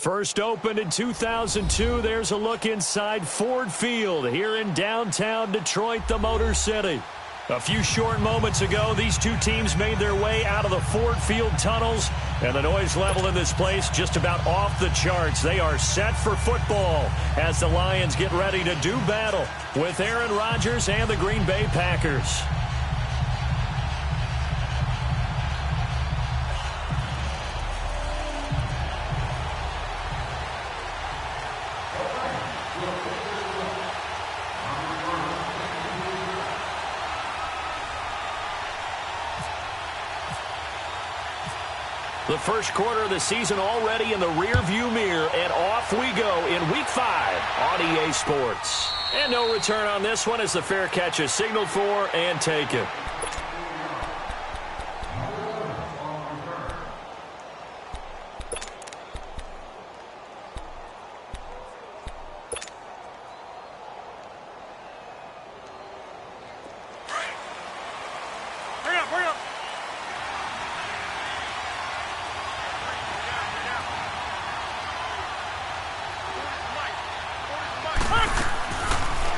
First opened in 2002, there's a look inside Ford Field here in downtown Detroit, the Motor City. A few short moments ago, these two teams made their way out of the Ford Field tunnels, and the noise level in this place just about off the charts. They are set for football as the Lions get ready to do battle with Aaron Rodgers and the Green Bay Packers. The first quarter of the season already in the rearview mirror, and off we go in Week 5 on EA Sports. And no return on this one as the fair catch is signaled for and taken.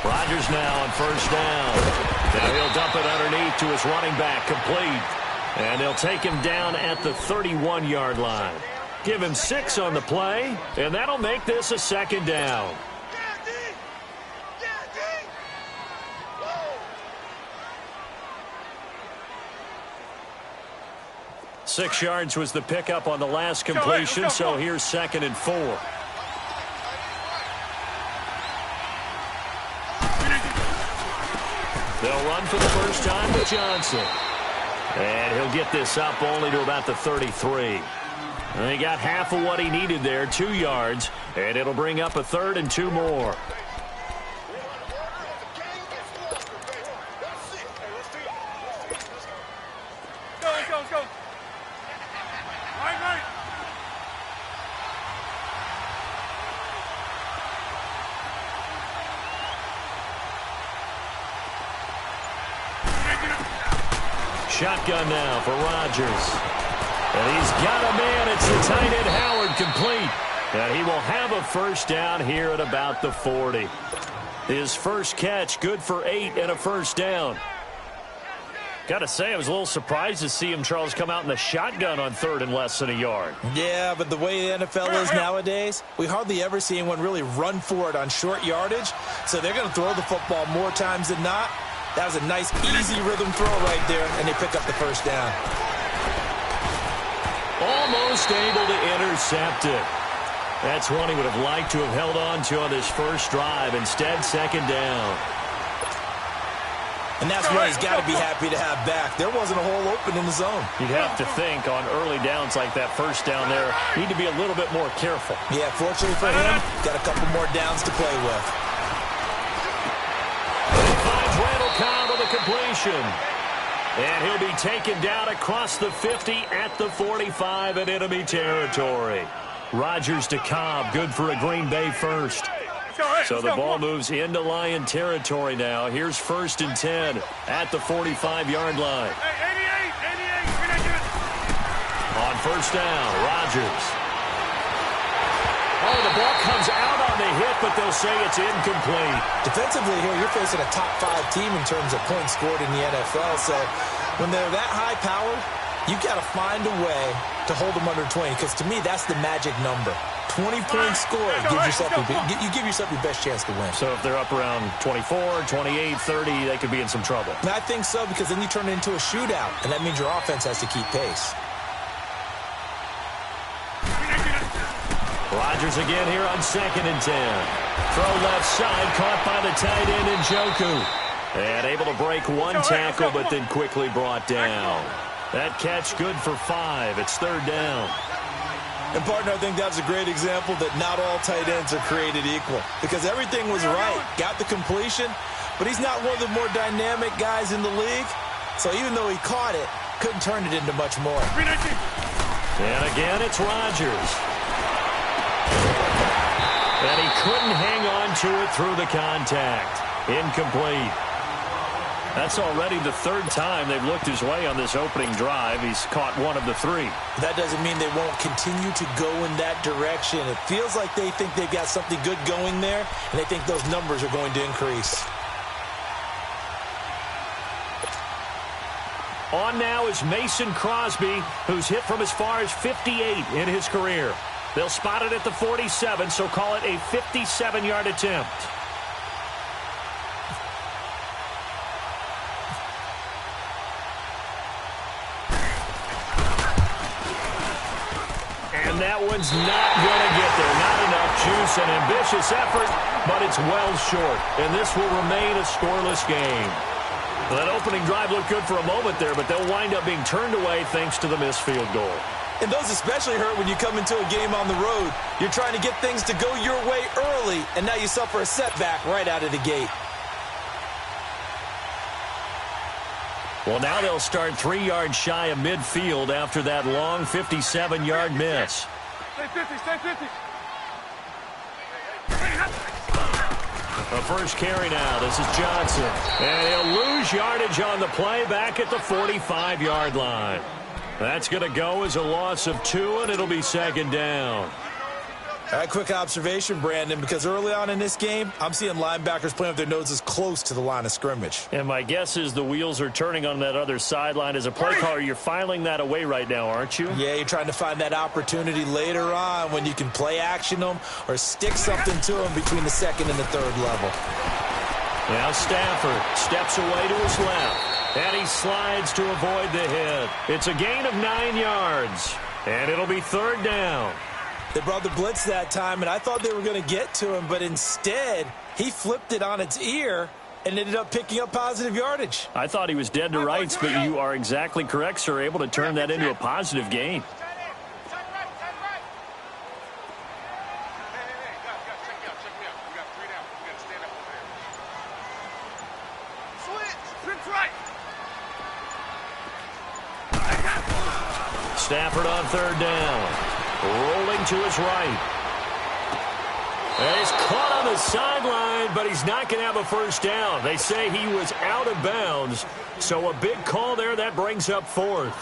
Rodgers now on first down. Now he'll dump it underneath to his running back, complete. And they'll take him down at the 31-yard line. Give him 6 on the play, and that'll make this a second down. Six yards was the pickup on the last completion, so here's 2nd and 4. They'll run for the first time with Johnson. And he'll get this up only to about the 33. And he got half of what he needed there, 2 yards. And it'll bring up a 3rd and 2 more. Let's go. Right. Shotgun now for Rodgers. And he's got a man. It's the tight end Howard, complete. And he will have a first down here at about the 40. His first catch, good for 8 and a first down. Got to say, I was a little surprised to see him, Charles, come out in the shotgun on 3rd and less than a yard. Yeah, but the way the NFL is nowadays, we hardly ever see anyone really run for it on short yardage. So they're going to throw the football more times than not. That was a nice, easy rhythm throw right there, and they pick up the first down. Almost able to intercept it. That's one he would have liked to have held on to on this first drive. Instead, 2nd down. And that's what he's got to be happy to have back. There wasn't a hole open in the zone. You'd have to think on early downs like that first down there, need to be a little bit more careful. Yeah, fortunately for him, got a couple more downs to play with. Randall Cobb with a completion. And he'll be taken down across the 50 at the 45 in enemy territory. Rodgers to Cobb, good for a Green Bay first. So the ball moves into Lion territory now. Here's 1st and 10 at the 45-yard line. On first down, Rodgers. Oh, the ball comes out on the hit, but they'll say it's incomplete. Defensively here, you're facing a top-5 team in terms of points scored in the NFL. So when they're that high-powered, you've got to find a way to hold them under 20, because to me, that's the magic number. 20 points scored, you give yourself your best chance to win. So if they're up around 24, 28, 30, they could be in some trouble. And I think so, because then you turn it into a shootout, and that means your offense has to keep pace. Rodgers again here on 2nd and 10. Throw left side, caught by the tight end Njoku. And able to break one tackle, but then quickly brought down. That catch good for 5. It's 3rd down. And, partner, I think that's a great example that not all tight ends are created equal, because everything was right. Got the completion, but he's not one of the more dynamic guys in the league. So even though he caught it, couldn't turn it into much more. And again, it's Rodgers. And he couldn't hang on to it through the contact. Incomplete. That's already the third time they've looked his way on this opening drive. He's caught one of the three. That doesn't mean they won't continue to go in that direction. It feels like they think they've got something good going there, and they think those numbers are going to increase. On now is Mason Crosby, who's hit from as far as 58 in his career. They'll spot it at the 47, so call it a 57-yard attempt. And that one's not going to get there. Not enough juice. An ambitious effort, but it's well short. And this will remain a scoreless game. Well, that opening drive looked good for a moment there, but they'll wind up being turned away thanks to the missed field goal. And those especially hurt when you come into a game on the road. You're trying to get things to go your way early, and now you suffer a setback right out of the gate. Well, now they'll start 3 yards shy of midfield after that long 57-yard miss. Stay 50, stay 50. A first carry now. This is Johnson. And he'll lose yardage on the play back at the 45-yard line. That's going to go as a loss of 2, and it'll be second down. All right, quick observation, Brandon, because early on in this game, I'm seeing linebackers playing with their noses close to the line of scrimmage. And my guess is the wheels are turning on that other sideline. As a play caller, you're filing that away right now, aren't you? Yeah, you're trying to find that opportunity later on when you can play action them or stick something to them between the second and the third level. Now Stafford steps away to his left, and he slides to avoid the hit. It's a gain of 9 yards, and it'll be third down. They brought the blitz that time, and I thought they were going to get to him, but instead, he flipped it on its ear and ended up picking up positive yardage. I thought he was dead to rights, but you are exactly correct, sir, able to turn that into a positive gain. Stafford on third down. Rolling to his right. And he's caught on the sideline, but he's not going to have a first down. They say he was out of bounds, so a big call there. That brings up fourth.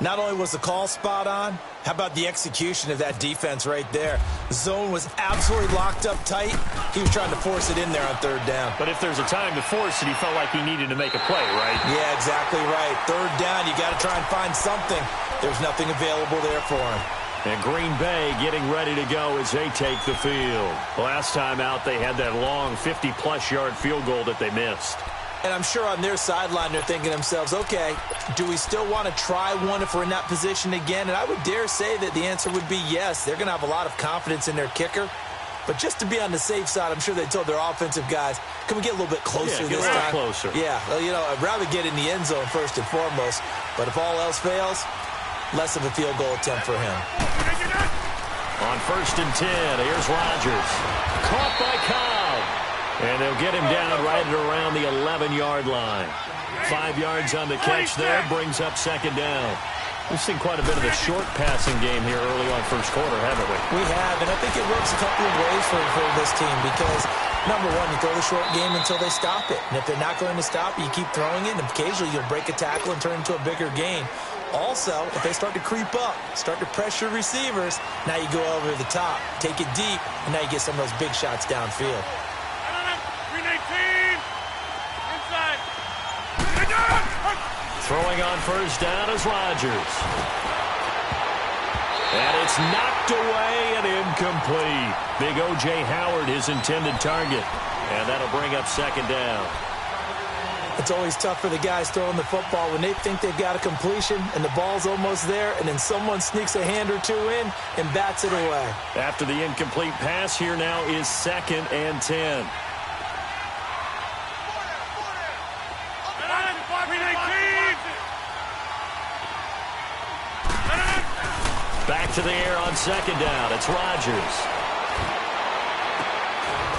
Not only was the call spot on, how about the execution of that defense right there? The zone was absolutely locked up tight. He was trying to force it in there on third down. But if there's a time to force it, he felt like he needed to make a play, right? Yeah, exactly right. Third down, you got to try and find something. There's nothing available there for him. And Green Bay getting ready to go as they take the field. Last time out, they had that long 50-plus yard field goal that they missed. And I'm sure on their sideline, they're thinking to themselves, okay, do we still want to try one if we're in that position again? And I would dare say that the answer would be yes. They're going to have a lot of confidence in their kicker. But just to be on the safe side, I'm sure they told their offensive guys, can we get a little bit closer this time? Closer. Yeah, well, you know, I'd rather get in the end zone first and foremost. But if all else fails, less of a field goal attempt for him. On first and 10, here's Rodgers. Caught by Cobb. And they'll get him down right at around the 11-yard line. 5 yards on the catch there, brings up second down. We've seen quite a bit of a short passing game here early on first quarter, haven't we? We have, and I think it works a couple of ways for this team because, number one, you throw the short game until they stop it. And if they're not going to stop it, you keep throwing it, and occasionally you'll break a tackle and turn it into a bigger gain. Also, if they start to creep up, start to pressure receivers, now you go over the top, take it deep, and now you get some of those big shots downfield. Throwing on first down is Rodgers. And it's knocked away and incomplete. Big O.J. Howard, his intended target. And that'll bring up second down. It's always tough for the guys throwing the football when they think they've got a completion and the ball's almost there, and then someone sneaks a hand or two in and bats it away. After the incomplete pass, here now is second and 10. Back to the air on second down. It's Rodgers.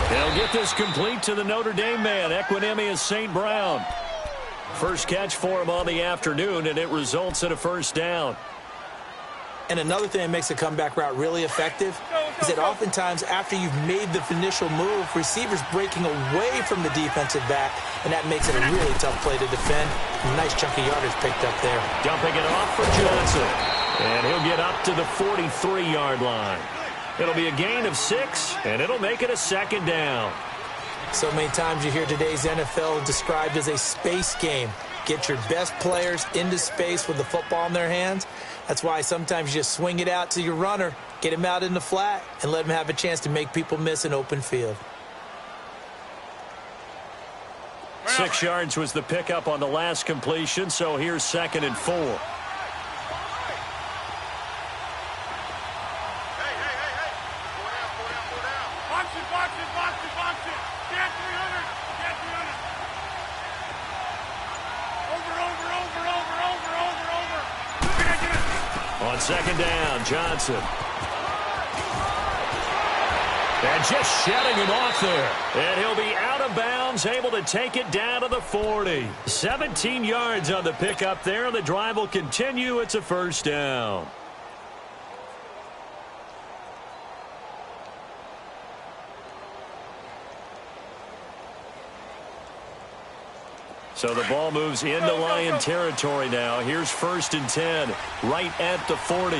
They'll get this complete to the Notre Dame man, Equanimeous St. Brown. First catch for him on the afternoon, and it results in a first down. And another thing that makes a comeback route really effective is that oftentimes after you've made the initial move, receivers breaking away from the defensive back, and that makes it a really tough play to defend. Nice chunk of yardage picked up there. Dumping it off for Johnson. And he'll get up to the 43-yard line. It'll be a gain of 6, and it'll make it a second down. So many times you hear today's NFL described as a space game. Get your best players into space with the football in their hands. That's why sometimes you just swing it out to your runner, get him out in the flat, and let him have a chance to make people miss an open field. 6 yards was the pickup on the last completion, so here's 2nd and 4. On 2nd down, Johnson. And just shedding him off there. And he'll be out of bounds, able to take it down to the 40. 17 yards on the pickup there. The drive will continue. It's a first down. So the ball moves into Lion territory now. Here's 1st and 10, right at the 40.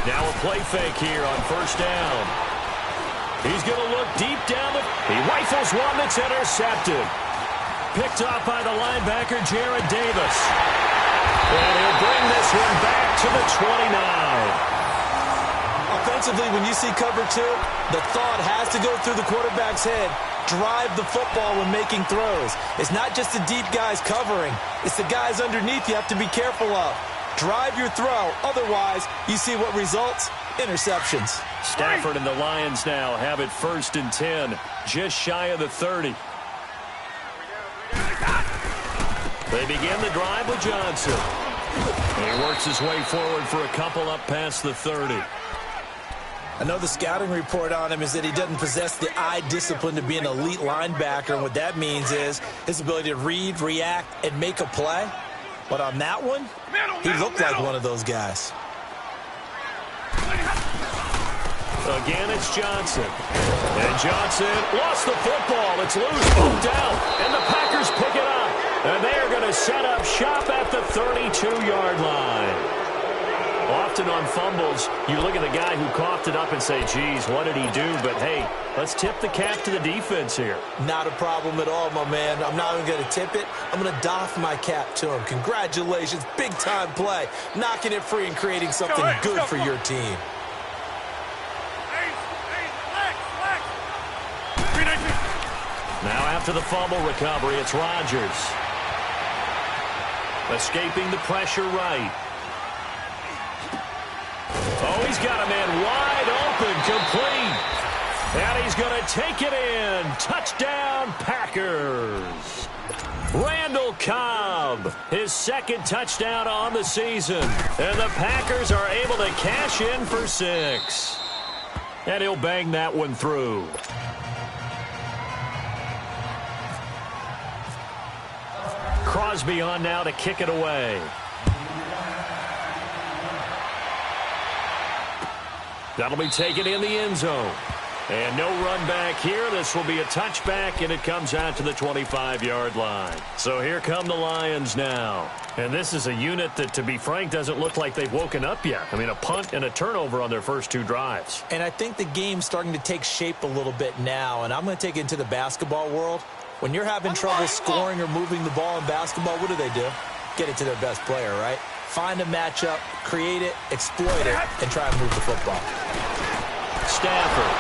Now a play fake here on 1st down. He's going to look deep down he rifles one that's intercepted. Picked off by the linebacker, Jared Davis. And he'll bring this one back to the 29. Offensively, when you see cover 2, the thought has to go through the quarterback's head. Drive the football when making throws. It's not just the deep guys covering. It's the guys underneath you have to be careful of. Drive your throw. Otherwise, you see what results? Interceptions. Stafford and the Lions now have it 1st and 10, just shy of the 30. They begin the drive with Johnson. He works his way forward for a couple up past the 30. I know the scouting report on him is that he doesn't possess the eye discipline to be an elite linebacker, and what that means is his ability to read, react, and make a play. But on that one, he looked like one of those guys. Again, it's Johnson. And Johnson lost the football. It's loose, bumped out, and the Packers pick it up. And they are going to set up shop at the 32-yard line. Often on fumbles, you look at the guy who coughed it up and say, geez, what did he do? But, hey, let's tip the cap to the defense here. Not a problem at all, my man. I'm not even going to tip it. I'm going to doff my cap to him. Congratulations. Big-time play. Knocking it free and creating something good for your team. Now after the fumble recovery, it's Rodgers. Escaping the pressure right. Oh, he's got a man wide open, complete. And he's going to take it in. Touchdown, Packers. Randall Cobb, his 2nd touchdown on the season. And the Packers are able to cash in for 6. And he'll bang that one through. Crosby on now to kick it away. That'll be taken in the end zone. And no run back here. This will be a touchback, and it comes out to the 25-yard line. So here come the Lions now. And this is a unit that, to be frank, doesn't look like they've woken up yet. I mean, a punt and a turnover on their first 2 drives. And I think the game's starting to take shape a little bit now, and I'm going to take it into the basketball world. When you're having trouble scoring or moving the ball in basketball, what do? Get it to their best player, right? Find a matchup, create it, exploit it, and try and move the football. Stafford.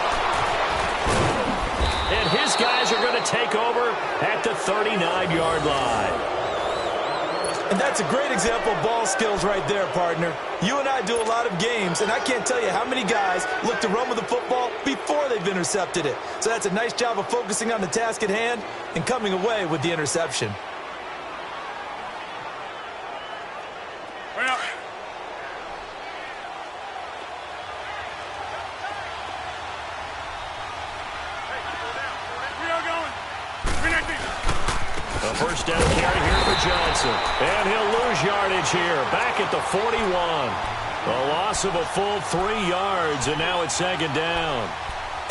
And his guys are going to take over at the 39-yard line. And that's a great example of ball skills right there, partner. You and I do a lot of games, and I can't tell you how many guys look to run with the football before they've intercepted it. So that's a nice job of focusing on the task at hand and coming away with the interception. first down carry here for Johnson. And he'll lose yardage here. Back at the 41. A loss of a full 3 yards, and now it's second down.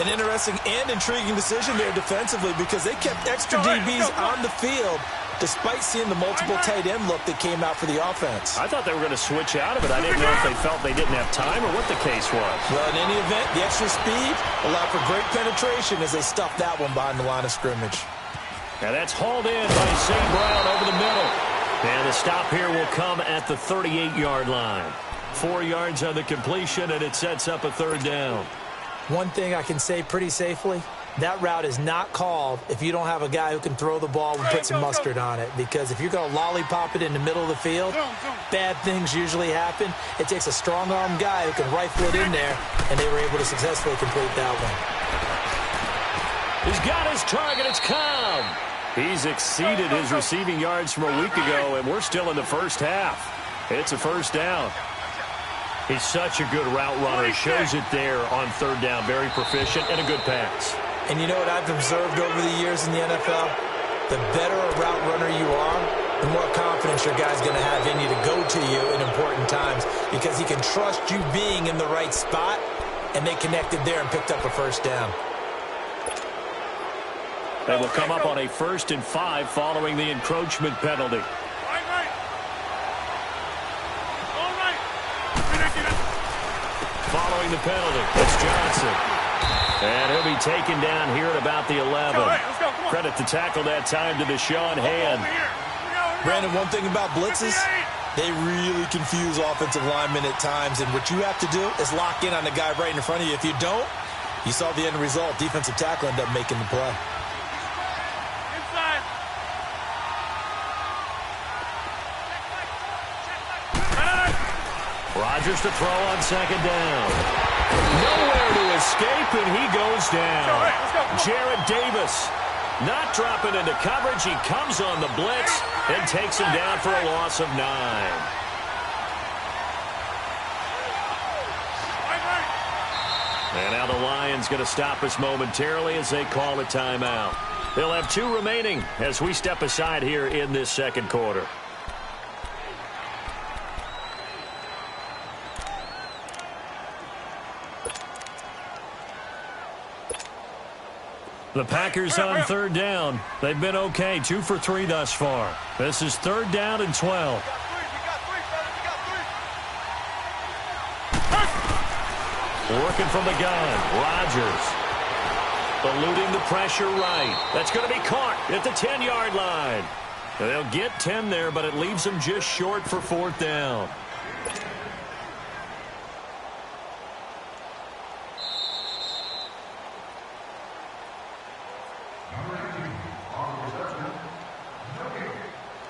An interesting and intriguing decision there defensively because they kept extra DBs on the field despite seeing the multiple tight end look that came out for the offense. I thought they were going to switch out of it. I didn't know if they felt they didn't have time or what the case was. Well, in any event, the extra speed allowed for great penetration as they stuffed that one behind the line of scrimmage. Now that's hauled in by St. Brown over the middle. And the stop here will come at the 38-yard line. 4 yards on the completion, and it sets up a third down. One thing I can say pretty safely, that route is not called if you don't have a guy who can throw the ball and put some mustard on it. Because if you're going to lollipop it in the middle of the field, bad things usually happen. It takes a strong-arm guy who can rifle it in there, and they were able to successfully complete that one. He's got his target. It's Cobb. He's exceeded his receiving yards from a week ago, and we're still in the first half. It's a first down. He's such a good route runner. Shows it there on third down. Very proficient and a good pass. And you know what I've observed over the years in the NFL? The better a route runner you are, the more confidence your guy's going to have in you to go to you in important times because he can trust you being in the right spot, and they connected there and picked up a first down. They will come up on a 1st and 5 following the encroachment penalty. Following the penalty, it's Johnson. And he'll be taken down here at about the 11. Credit the tackle that time to Deshaun Hand. Brandon, one thing about blitzes, they really confuse offensive linemen at times. And what you have to do is lock in on the guy right in front of you. If you don't, you saw the end result. Defensive tackle ended up making the play. Rodgers to throw on second down. Nowhere to escape, and he goes down. Jarrett Davis not dropping into coverage. He comes on the blitz and takes him down for a loss of 9. And now the Lions going to stop us momentarily as they call a timeout. They'll have 2 remaining as we step aside here in this second quarter. The Packers on third down. They've been okay, 2 for 3 thus far. This is third down and 12. Working from the gun, Rodgers. Eluding the pressure right. That's going to be caught at the 10-yard line. They'll get 10 there, but it leaves them just short for 4th down.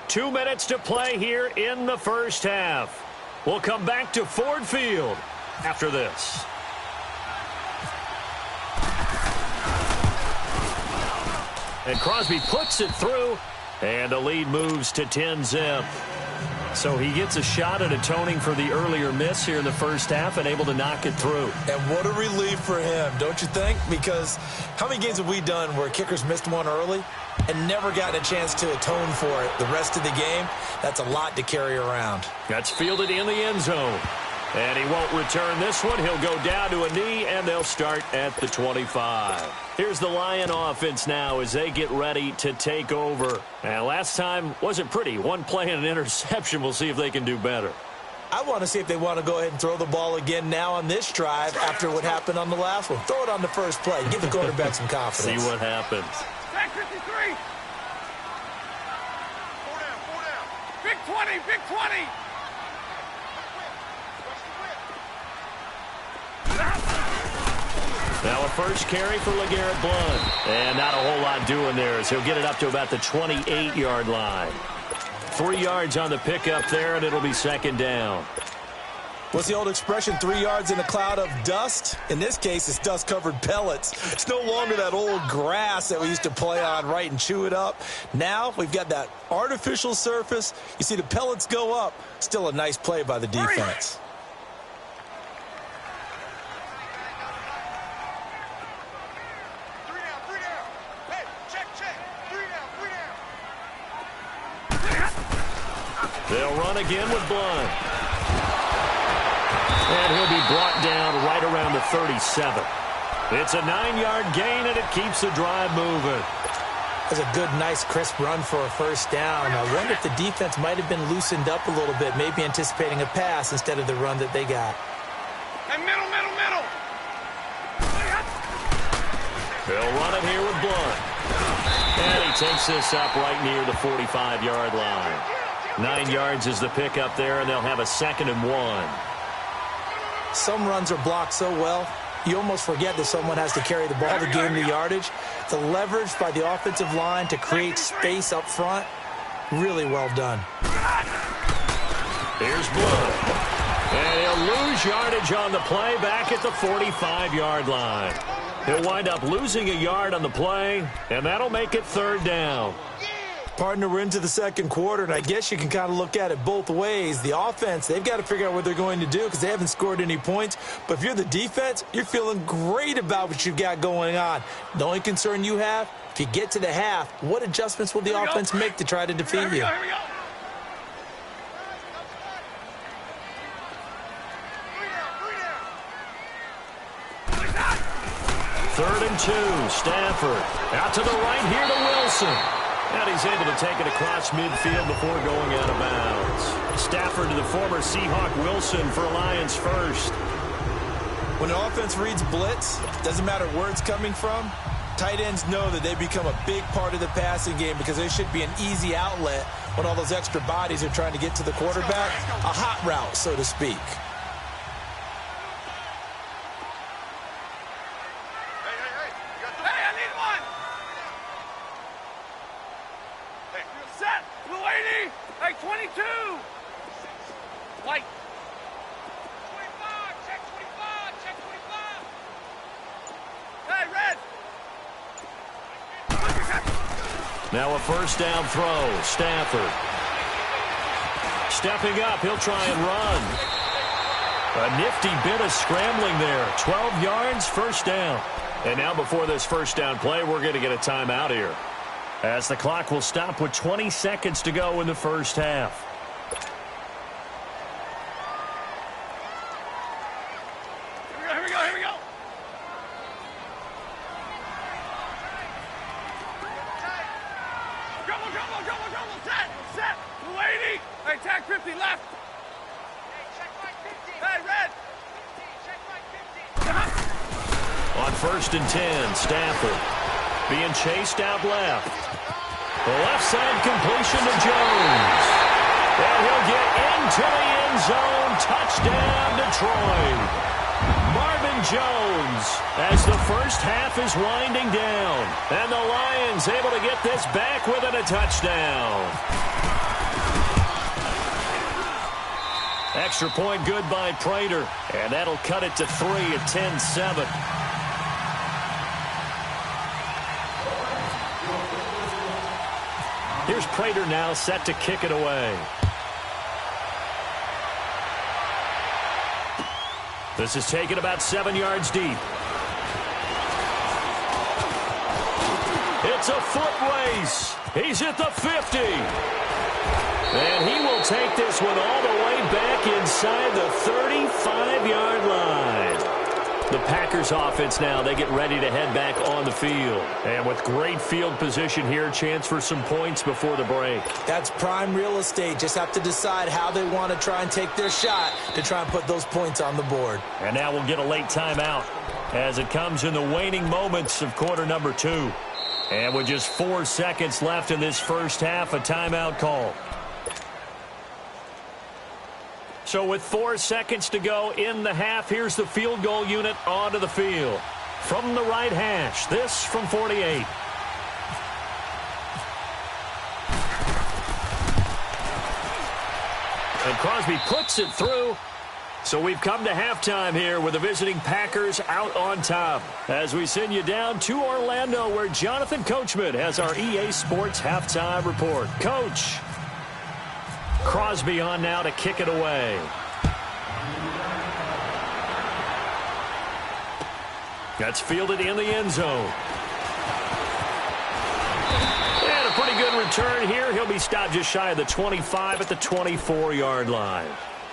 Two minutes to play here in the first half. We'll come back to Ford Field after this. And Crosby puts it through, and the lead moves to 10-zip. So he gets a shot at atoning for the earlier miss here in the first half and able to knock it through. And what a relief for him, don't you think? Because how many games have we done where kickers missed one early and never gotten a chance to atone for it the rest of the game? That's a lot to carry around. That's fielded in the end zone. And he won't return this one. He'll go down to a knee, and they'll start at the 25. Here's the Lion offense now as they get ready to take over. And last time wasn't pretty. One play and an interception. We'll see if they can do better. I want to see if they want to go ahead and throw the ball again now on this drive after what happened on the last one. Throw it on the first play. Give the quarterback some confidence. See what happens. Back 53. 4 down. Big 20, big 20. Now a first carry for LeGarrette Blount. And not a whole lot doing there as he'll get it up to about the 28-yard line. 3 yards on the pickup there, and it'll be second down. What's the old expression, 3 yards in a cloud of dust? In this case, it's dust-covered pellets. It's no longer that old grass that we used to play on, right, and chew it up. Now we've got that artificial surface. You see the pellets go up. Still a nice play by the defense. They'll run again with Blunt. And he'll be brought down right around the 37. It's a 9-yard gain, and it keeps the drive moving. That's a good, nice, crisp run for a first down. I wonder if the defense might have been loosened up a little bit, maybe anticipating a pass instead of the run that they got. Hey, middle, middle, middle. They'll run it here with Blunt. And he takes this up right near the 45-yard line. 9 yards is the pickup there, and they'll have a 2nd and 1. Some runs are blocked so well, you almost forget that someone has to carry the ball to gain the yardage. The leverage by the offensive line to create space up front, really well done. Here's Blunt. And he'll lose yardage on the play back at the 45-yard line. He'll wind up losing a yard on the play, and that'll make it 3rd down. Partner, we're into the second quarter, and I guess you can kind of look at it both ways. The offense, they've got to figure out what they're going to do because they haven't scored any points. But if you're the defense, you're feeling great about what you've got going on. The only concern you have, if you get to the half, what adjustments will the offense make to try to defeat you? Here we go. 3rd and 2, Stafford. Out to the right here to Wilson. And he's able to take it across midfield before going out of bounds. Stafford to the former Seahawk Wilson for Lions first. When an offense reads blitz, doesn't matter where it's coming from, tight ends know that they become a big part of the passing game because there should be an easy outlet when all those extra bodies are trying to get to the quarterback. A hot route, so to speak. Now a first down throw. Stafford. Stepping up. He'll try and run. A nifty bit of scrambling there. 12 yards, first down. And now before this first down play, we're going to get a timeout here, as the clock will stop with 20 seconds to go in the first half. Here we go. Set. 280. Hey, tag 50 left. Hey, check right 50. Hey, red. 50, check right 50. On 1st and 10, Stafford being chased out left. The left side completion to Jones. And he'll get into the end zone. Touchdown, Detroit. Marvin Jones, as the first half is winding down. And the Lions able to get this back within a touchdown. Extra point good by Prater. And that'll cut it to 3 at 10-7. Here's Prater now set to kick it away. This is taken about 7 yards deep. It's a foot race. He's at the 50. And he will take this one all the way back inside the 35-yard line. The Packers offense now, they get ready to head back on the field. And with great field position here, chance for some points before the break. That's prime real estate. Just have to decide how they want to try and take their shot to try and put those points on the board. And now we'll get a late timeout as it comes in the waning moments of quarter number 2. And with just 4 seconds left in this first half, a timeout call. So with 4 seconds to go in the half, here's the field goal unit onto the field. From the right hash, this from 48. And Crosby puts it through. So we've come to halftime here with the visiting Packers out on top. As we send you down to Orlando, where Jonathan Coachman has our EA Sports halftime report. Coach. Crosby on now to kick it away. That's fielded in the end zone. And a pretty good return here. He'll be stopped just shy of the 25 at the 24-yard line.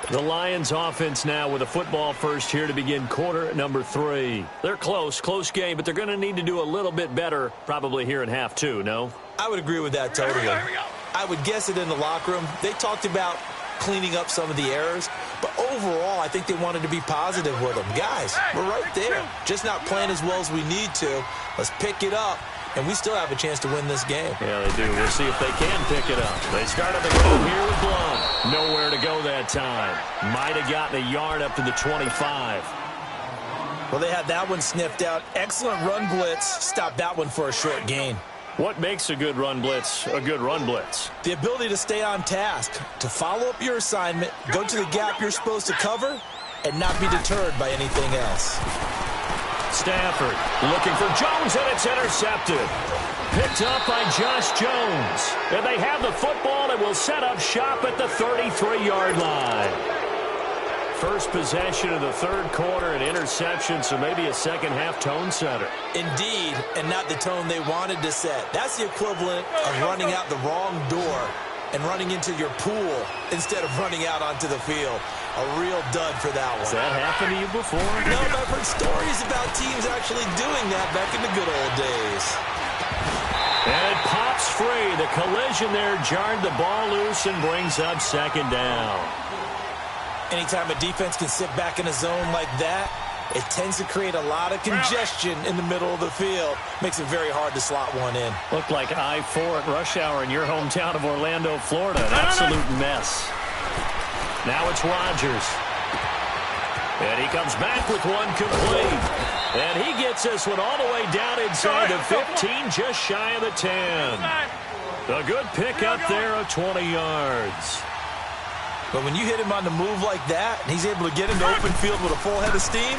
The Lions offense now with a football first here to begin quarter number 3. They're close game, but they're going to need to do a little bit better probably here in half 2, no? I would agree with that totally. Here we go. I would guess it in the locker room. They talked about cleaning up some of the errors, but overall, I think they wanted to be positive with them. Guys, we're right there. Just not playing as well as we need to. Let's pick it up, and we still have a chance to win this game. Yeah, they do. We'll see if they can pick it up. They start on the ground here with Blunt. Nowhere to go that time. Might have gotten a yard up to the 25. Well, they had that one sniffed out. Excellent run blitz. Stopped that one for a short gain. What makes a good run blitz a good run blitz? The ability to stay on task, to follow up your assignment, go to the gap you're supposed to cover, and not be deterred by anything else. Stafford looking for Jones, and it's intercepted. Picked up by Josh Jones. And they have the football and will set up shop at the 33-yard line. First possession of the third quarter, an interception, so maybe a second-half tone setter. Indeed, and not the tone they wanted to set. That's the equivalent of running out the wrong door and running into your pool instead of running out onto the field. A real dud for that one. Has that happened to you before? No, but I've heard stories about teams actually doing that back in the good old days. And it pops free. The collision there jarred the ball loose and brings up second down. Anytime a defense can sit back in a zone like that, it tends to create a lot of congestion in the middle of the field. Makes it very hard to slot one in. Looked like I-4 at rush hour in your hometown of Orlando, Florida. An absolute mess. Now it's Rodgers. And he comes back with one complete. And he gets this one all the way down inside the 15, just shy of the 10. A good pickup there of 20 yards. But when you hit him on the move like that, and he's able to get into open field with a full head of steam,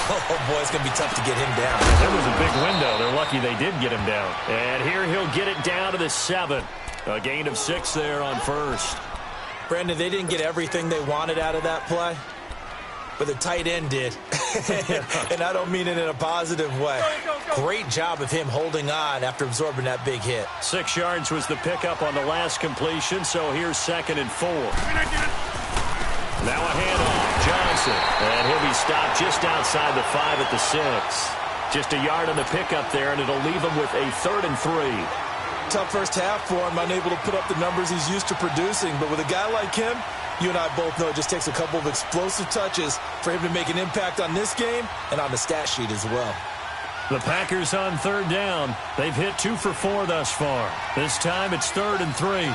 oh boy, it's going to be tough to get him down. There was a big window. They're lucky they did get him down. And here he'll get it down to the 7. A gain of 6 there on first. Brandon, they didn't get everything they wanted out of that play, but the tight end did. And I don't mean it in a positive way. Great job of him holding on after absorbing that big hit. 6 yards was the pickup on the last completion, so here's 2nd and 4. Now a handoff, Johnson. And he'll be stopped just outside the 5 at the 6. Just a yard on the pickup there, and it'll leave him with a 3rd and 3. Tough first half for him, unable to put up the numbers he's used to producing. But with a guy like him, you and I both know it just takes a couple of explosive touches for him to make an impact on this game and on the stat sheet as well. The Packers on 3rd down. They've hit 2 for 4 thus far. This time it's 3rd and 3.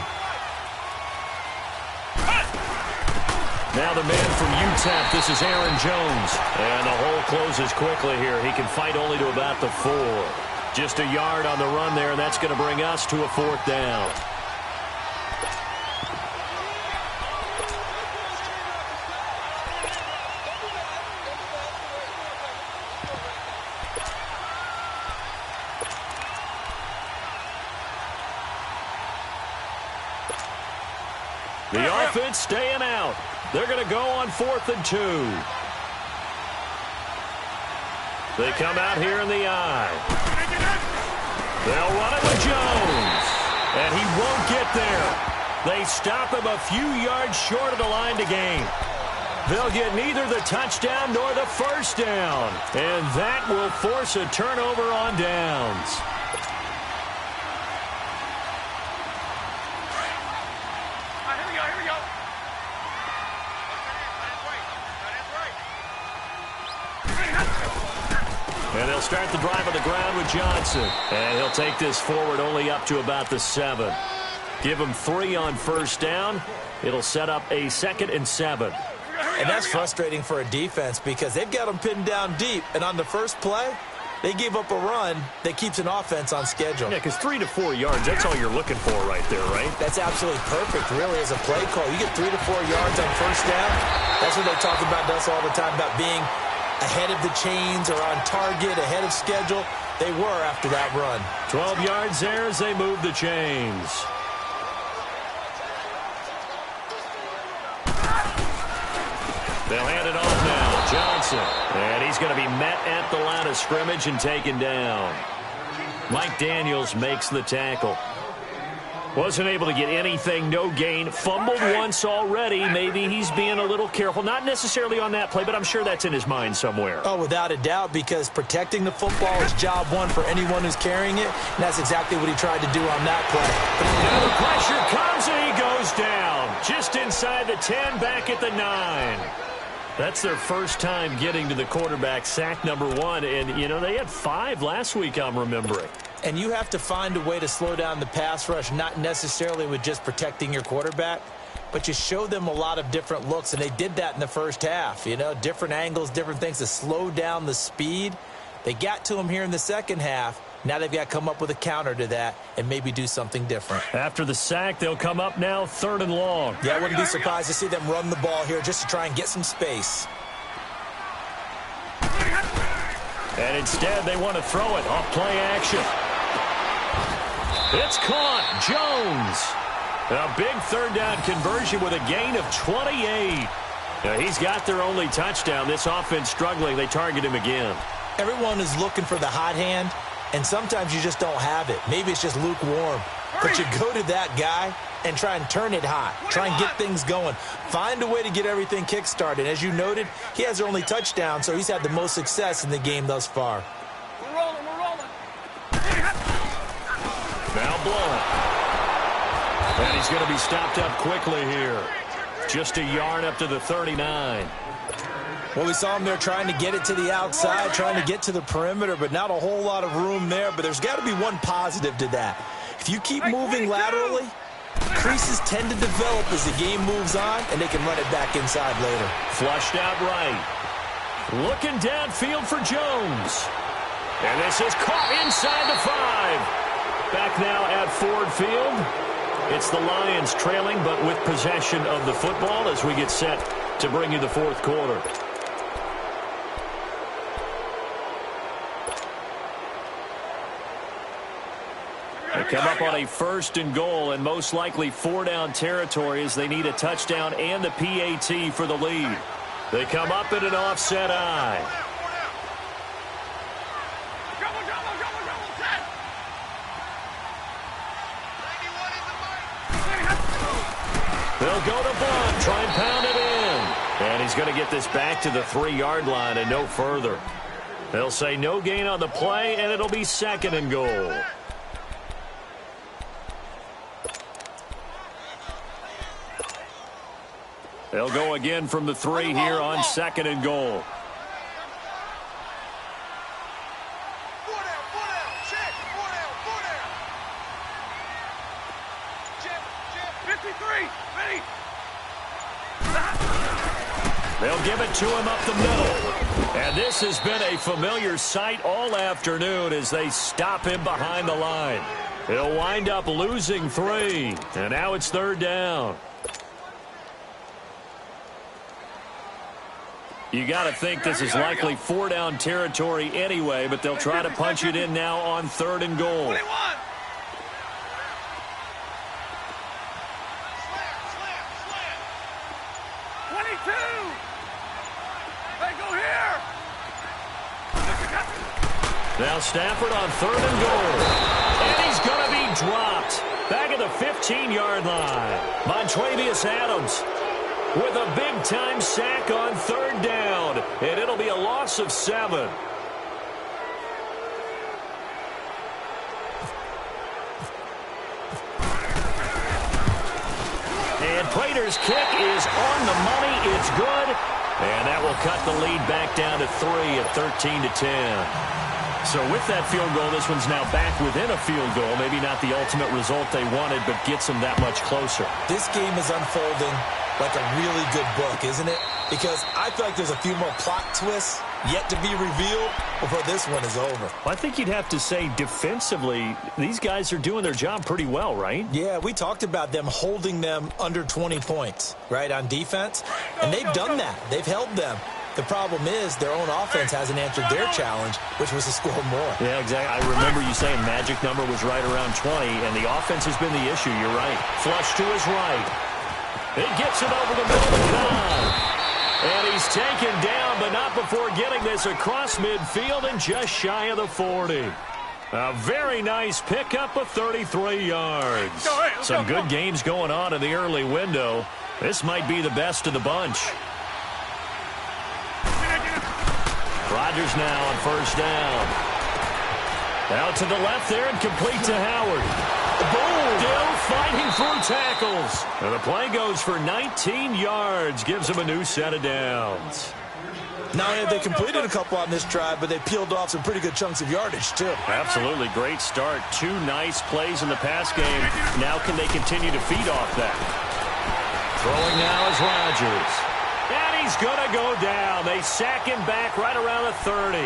Now the man from UTEP, this is Aaron Jones. And the hole closes quickly here. He can fight only to about the 4. Just a yard on the run there, and that's going to bring us to a 4th down. The offense staying out. They're going to go on 4th and 2. They come out here in the eye. They'll run it with Jones. And he won't get there. They stop him a few yards short of the line to gain. They'll get neither the touchdown nor the first down. And that will force a turnover on downs. Here we go. And they'll start the drive on the ground with Johnson. And he'll take this forward only up to about the 7. Give him 3 on first down. It'll set up a 2nd and 7. And that's frustrating for a defense because they've got them pinned down deep. And on the first play, they gave up a run that keeps an offense on schedule. Yeah, because 3 to 4 yards, that's all you're looking for right there, right? That's absolutely perfect, really, as a play call. You get 3 to 4 yards on first down. That's what they talk about us all the time, about being ahead of the chains or on target, ahead of schedule. They were after that run. 12 yards there as they move the chains. They'll hand it off now. Johnson. And he's going to be met at the line of scrimmage and taken down. Mike Daniels makes the tackle. Wasn't able to get anything, no gain. Fumbled once already. Maybe he's being a little careful. Not necessarily on that play, but I'm sure that's in his mind somewhere. Oh, without a doubt, because protecting the football is job one for anyone who's carrying it, and that's exactly what he tried to do on that play. Now the pressure comes, and he goes down. Just inside the 10, back at the 9. That's their first time getting to the quarterback, sack number 1. And, you know, they had 5 last week, I'm remembering. And you have to find a way to slow down the pass rush, not necessarily with just protecting your quarterback, but you show them a lot of different looks, and they did that in the first half. You know, different angles, different things to slow down the speed. They got to him here in the second half. Now they've got to come up with a counter to that and maybe do something different. After the sack, they'll come up now 3rd and long. Yeah, I wouldn't be surprised to see them run the ball here just to try and get some space. And instead, they want to throw it off play action. It's caught. Jones. A big 3rd down conversion with a gain of 28. Now, he's got their only touchdown. This offense struggling. They target him again. Everyone is looking for the hot hand, and sometimes you just don't have it. Maybe it's just lukewarm. But you go to that guy and try and turn it hot. Try and get things going. Find a way to get everything kick-started. As you noted, he has their only touchdown, so he's had the most success in the game thus far. We're rolling, we're rolling. Now blown. And he's going to be stopped up quickly here. Just a yard up to the 39. Well, we saw him there trying to get it to the outside, trying to get to the perimeter, but not a whole lot of room there. But there's got to be one positive to that. If you keep moving laterally, creases tend to develop as the game moves on, and they can run it back inside later. Flushed out right. Looking downfield for Jones. And this is caught inside the 5. Back now at Ford Field. It's the Lions trailing, but with possession of the football as we get set to bring you the 4th quarter. They come up on a 1st and goal, and most likely 4-down territory as they need a touchdown and the PAT for the lead. They come up at an offset eye. They'll go to Blunt, try and pound it in. And he's going to get this back to the 3-yard line and no further. They'll say no gain on the play, and it'll be 2nd and goal. They'll go again from the 3 here on 2nd and goal. They'll give it to him up the middle. And this has been a familiar sight all afternoon as they stop him behind the line. He'll wind up losing 3. And now it's 3rd down. You got to think this is likely 4-down territory anyway, but they'll try to punch it in now on 3rd and goal. 21. Now Stafford on 3rd and goal. And he's going to be dropped. Back at the 15-yard line. Montrevious Adams with a big-time sack on 3rd down. And it'll be a loss of 7. And Prater's kick is on the money. It's good. And that will cut the lead back down to 3 at 13-10. So with that field goal, this one's now back within a field goal. Maybe not the ultimate result they wanted, but gets them that much closer. This game is unfolding like a really good book, isn't it? Because I feel like there's a few more plot twists yet to be revealed before this one is over. Well, I think you'd have to say defensively, these guys are doing their job pretty well, right? Yeah, we talked about them holding them under 20 points, right, on defense. And they've done that. They've held them. The problem is their own offense hasn't answered their challenge, which was to score more. Yeah, exactly. I remember you saying magic number was right around 20, and the offense has been the issue. You're right. Flush to his right. He gets it over the middle of the line. And he's taken down, but not before getting this across midfield and just shy of the 40. A very nice pickup of 33 yards. Some good games going on in the early window. This might be the best of the bunch. Rodgers now on first down. Out to the left there and complete to Howard. Still fighting through tackles. And the play goes for 19 yards. Gives him a new set of downs. Not only have they completed a couple on this drive, but they peeled off some pretty good chunks of yardage, too. Absolutely great start. 2 nice plays in the pass game. Now can they continue to feed off that? Throwing now is Rodgers. And he's going to go down. They sack him back right around the 30.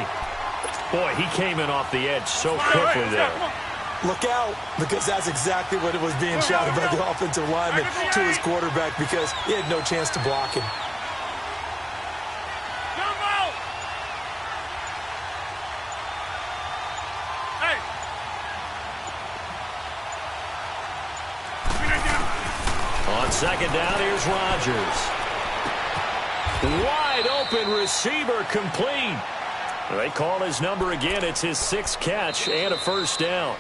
Boy, he came in off the edge so quickly there. Look out, because that's exactly what it was being shouted by the offensive lineman to his quarterback, because he had no chance to block him. On second down, here's Rodgers. Wide open receiver complete. They call his number again. It's his 6th catch and a first down.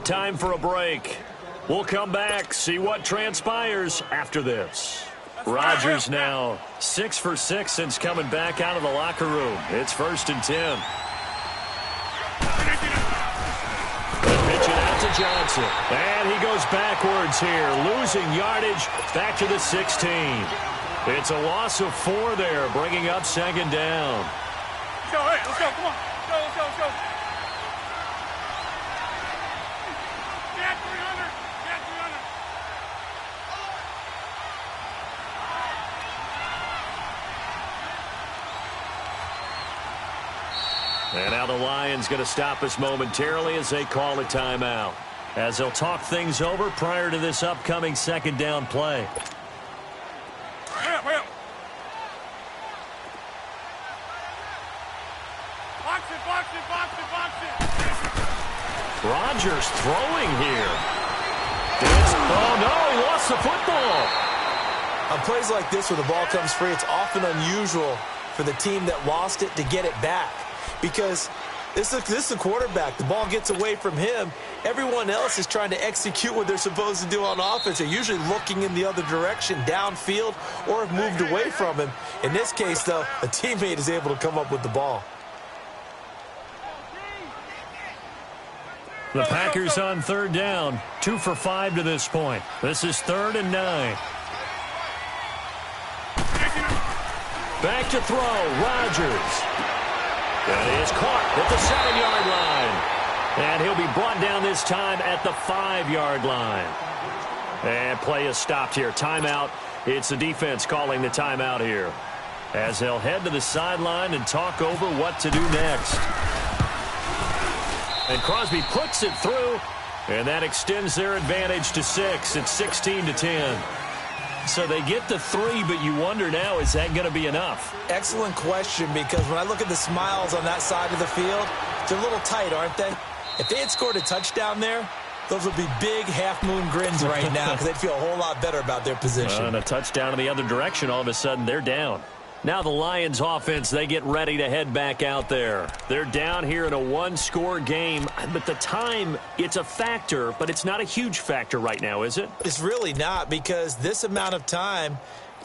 Time for a break. We'll come back, see what transpires after this. Rodgers now 6 for 6 since coming back out of the locker room. It's 1st and 10. Pitch it out to Johnson. And he goes backwards here, losing yardage back to the 16. It's a loss of 4 there, bringing up second down. Let's go, hey, let's go, come on. Let's go. Get 300. And now the Lions going to stop us momentarily as they call a timeout, as they'll talk things over prior to this upcoming second down play. Rodgers throwing here. Oh, no, he lost the football. On plays like this where the ball comes free, it's often unusual for the team that lost it to get it back, because this is the quarterback. The ball gets away from him. Everyone else is trying to execute what they're supposed to do on offense. They're usually looking in the other direction, downfield, or have moved away from him. In this case, though, a teammate is able to come up with the ball. The Packers on third down, 2 for 5 to this point. This is 3rd and 9. Back to throw, Rodgers. And he is caught at the 7-yard line. And he'll be brought down this time at the 5-yard line. And play is stopped here. Timeout. It's the defense calling the timeout here, as they'll head to the sideline and talk over what to do next. And Crosby puts it through, and that extends their advantage to 6. It's 16-10. So they get to 3, but you wonder now, is that going to be enough? Excellent question, because when I look at the smiles on that side of the field, they're a little tight, aren't they? If they had scored a touchdown there, those would be big half-moon grins right now, because they'd feel a whole lot better about their position. And a touchdown in the other direction, all of a sudden they're down. Now the Lions offense, they get ready to head back out there. They're down here in a 1-score game, but the time, it's a factor, but it's not a huge factor right now, is it? It's really not, because this amount of time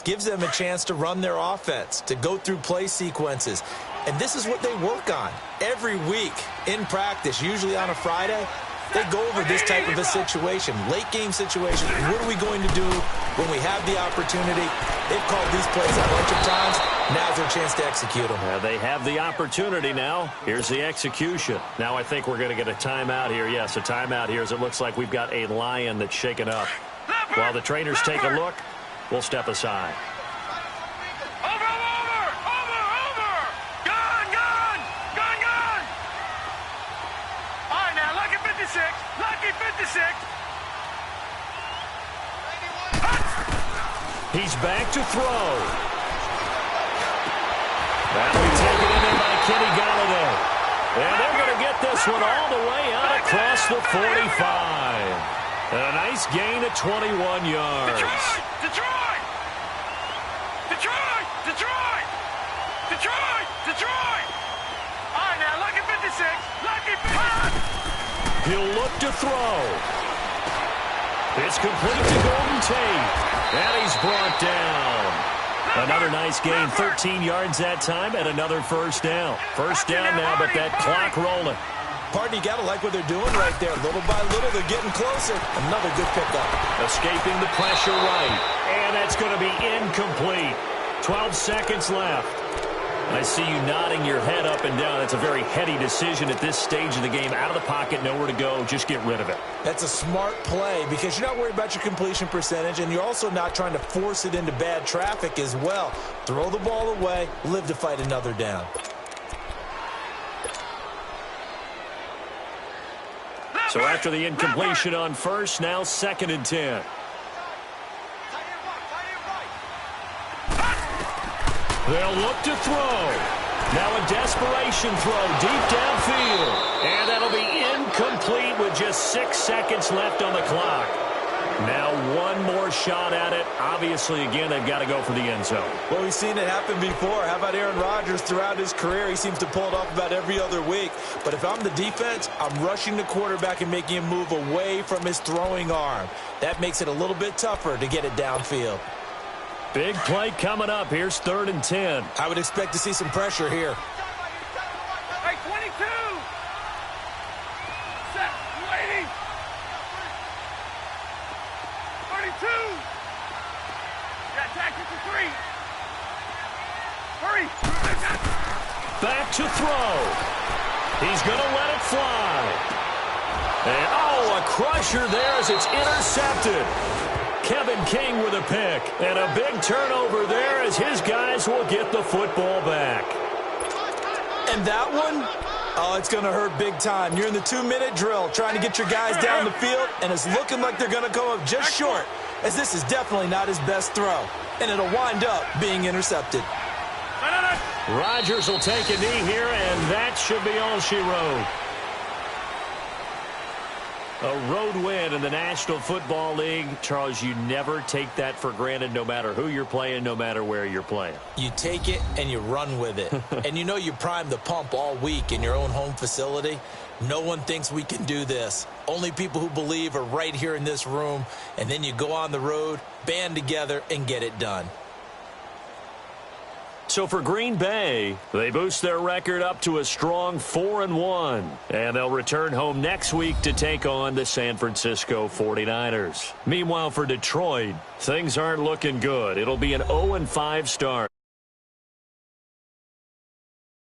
gives them a chance to run their offense, to go through play sequences. And this is what they work on every week in practice, usually on a Friday. They go over this type of a situation, late game situation. What are we going to do when we have the opportunity? They've called these plays a bunch of times. Now's their chance to execute them. They have the opportunity now. Here's the execution. Now I think we're going to get a timeout here. Yes, a timeout here, as it looks like we've got a Lion that's shaken up. While the trainers take a look, we'll step aside. Lucky 56. He's back to throw. That'll be taken in there by Kenny Galladay. And they're going to get this one all the way out across the 45. And a nice gain of 21 yards. Detroit! Detroit! Detroit! Detroit! All right, now, lucky 56. Lucky 56. He'll look to throw. It's complete to Golden Tate. And he's brought down. Another nice gain, 13 yards that time, and another first down. First down now, but that clock rolling. Pardon, you got to like what they're doing right there. Little by little, they're getting closer. Another good pickup. Escaping the pressure right. And that's going to be incomplete. 12 seconds left. I see you nodding your head up and down. That's a very heady decision at this stage of the game. Out of the pocket, nowhere to go. Just get rid of it. That's a smart play because you're not worried about your completion percentage, and you're also not trying to force it into bad traffic as well. Throw the ball away, live to fight another down. So after the incompletion on first, now 2nd and 10. They'll look to throw. Now a desperation throw deep downfield. And that'll be incomplete with just 6 seconds left on the clock. Now one more shot at it. Obviously, again, they've got to go for the end zone. Well, we've seen it happen before. How about Aaron Rodgers throughout his career? He seems to pull it off about every other week. But if I'm the defense, I'm rushing the quarterback and making him move away from his throwing arm. That makes it a little bit tougher to get it downfield. Big play coming up. Here's 3rd and 10. I would expect to see some pressure here. Hey, 22. Set. Waiting. 32. Got tactics to 3. Hurry. Back to throw. He's going to let it fly. And, oh, a crusher there as it's intercepted. Kevin King with a pick. And a big turnover there as his guys will get the football back. And that one, oh, it's going to hurt big time. You're in the 2-minute drill trying to get your guys down the field, and it's looking like they're going to come up just short, as this is definitely not his best throw. And it'll wind up being intercepted. Rodgers will take a knee here, and that should be all she wrote. A road win in the National Football League. Charles, you never take that for granted no matter who you're playing, no matter where you're playing. You take it and you run with it. And you know you primed the pump all week in your own home facility. No one thinks we can do this. Only people who believe are right here in this room. And then you go on the road, band together, and get it done. So for Green Bay, they boost their record up to a strong 4-1. And they'll return home next week to take on the San Francisco 49ers. Meanwhile, for Detroit, things aren't looking good. It'll be an 0-5 start.